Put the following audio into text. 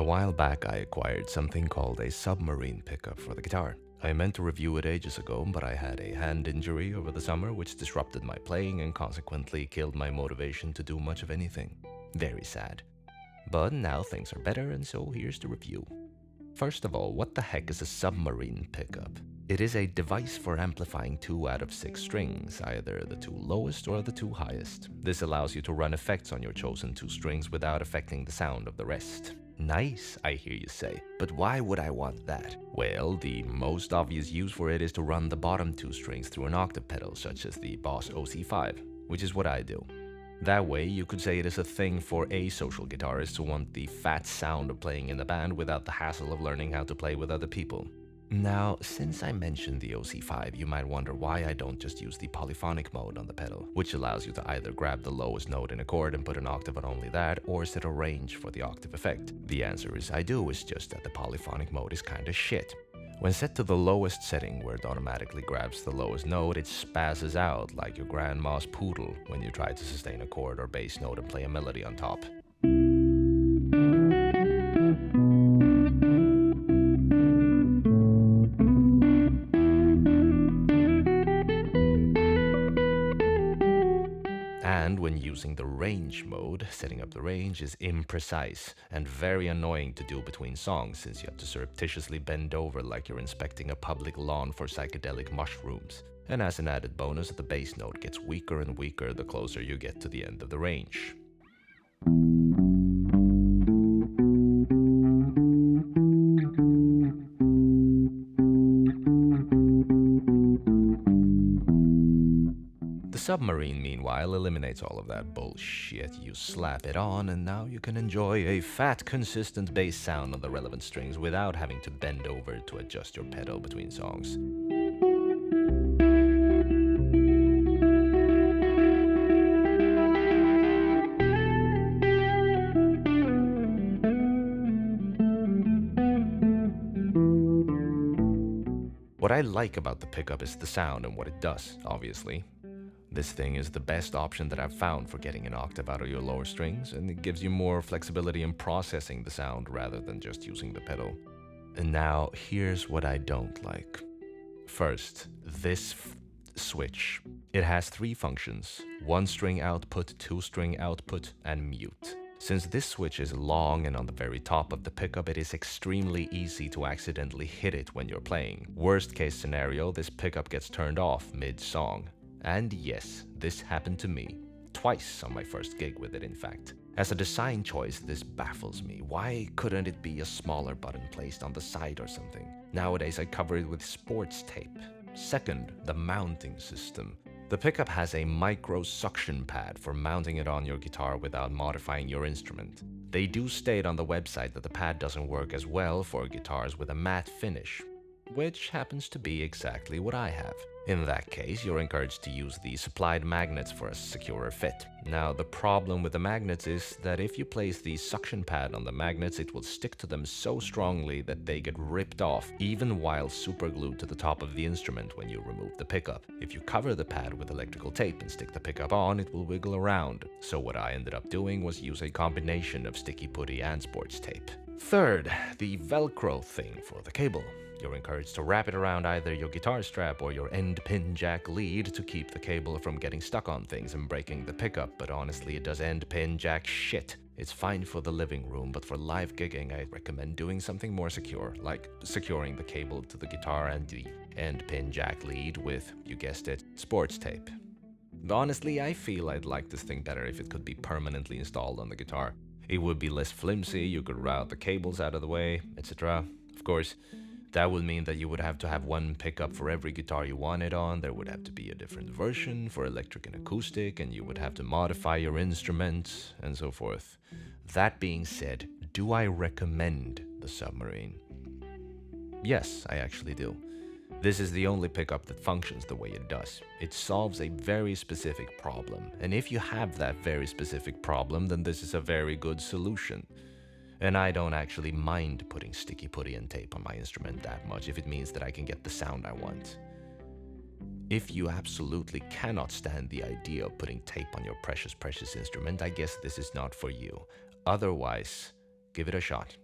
while back, I acquired something called a Submarine pickup for the guitar. I meant to review it ages ago, but I had a hand injury over the summer which disrupted my playing and consequently killed my motivation to do much of anything. Very sad. But now things are better, and so here's the review. First of all, what the heck is a Submarine pickup? It is a device for amplifying 2 out of 6 strings, either the 2 lowest or the 2 highest. This allows you to run effects on your chosen 2 strings without affecting the sound of the rest. Nice, I hear you say, but why would I want that? Well, the most obvious use for it is to run the bottom 2 strings through an octave pedal, such as the Boss OC-5, which is what I do. That way, you could say it is a thing for asocial guitarists who want the fat sound of playing in a band without the hassle of learning how to play with other people. Now, since I mentioned the OC-5, you might wonder why I don't just use the polyphonic mode on the pedal, which allows you to either grab the lowest note in a chord and put an octave on only that, or set a range for the octave effect. The answer is I do, it's just that the polyphonic mode is kinda shit. When set to the lowest setting, where it automatically grabs the lowest note, it spazzes out like your grandma's poodle when you try to sustain a chord or bass note and play a melody on top. And when using the range mode, setting up the range is imprecise and very annoying to do between songs, since you have to surreptitiously bend over like you're inspecting a public lawn for psychedelic mushrooms. And as an added bonus, the bass note gets weaker and weaker the closer you get to the end of the range. The Submarine, meanwhile, eliminates all of that bullshit. You slap it on, and now you can enjoy a fat, consistent bass sound on the relevant strings without having to bend over to adjust your pedal between songs. What I like about the pickup is the sound and what it does, obviously. This thing is the best option that I've found for getting an octave out of your lower strings, and it gives you more flexibility in processing the sound rather than just using the pedal. And now, here's what I don't like. First, this switch. It has 3 functions: 1 string output, 2 string output, and mute. Since this switch is long and on the very top of the pickup, it is extremely easy to accidentally hit it when you're playing. Worst case scenario, this pickup gets turned off mid-song. And yes, this happened to me. Twice on my first gig with it, in fact. As a design choice, this baffles me. Why couldn't it be a smaller button placed on the side or something? Nowadays I cover it with sports tape. Second, the mounting system. The pickup has a micro suction pad for mounting it on your guitar without modifying your instrument. They do state on the website that the pad doesn't work as well for guitars with a matte finish, which happens to be exactly what I have. In that case, you're encouraged to use the supplied magnets for a securer fit. Now, the problem with the magnets is that if you place the suction pad on the magnets, it will stick to them so strongly that they get ripped off, even while superglued to the top of the instrument when you remove the pickup. If you cover the pad with electrical tape and stick the pickup on, it will wiggle around. So what I ended up doing was use a combination of sticky putty and sports tape. Third, the Velcro thing for the cable. You're encouraged to wrap it around either your guitar strap or your end pin jack lead to keep the cable from getting stuck on things and breaking the pickup, but honestly it does end pin jack shit. It's fine for the living room, but for live gigging I recommend doing something more secure, like securing the cable to the guitar and the end pin jack lead with, you guessed it, sports tape. Honestly, I feel I'd like this thing better if it could be permanently installed on the guitar. It would be less flimsy, you could route the cables out of the way, etc. Of course, that would mean that you would have to have 1 pickup for every guitar you want it on, there would have to be a different version for electric and acoustic, and you would have to modify your instrument, and so forth. That being said, do I recommend the Submarine? Yes, I actually do. This is the only pickup that functions the way it does. It solves a very specific problem, and if you have that very specific problem, then this is a very good solution. And I don't actually mind putting sticky putty and tape on my instrument that much if it means that I can get the sound I want. If you absolutely cannot stand the idea of putting tape on your precious instrument, I guess this is not for you. Otherwise, give it a shot.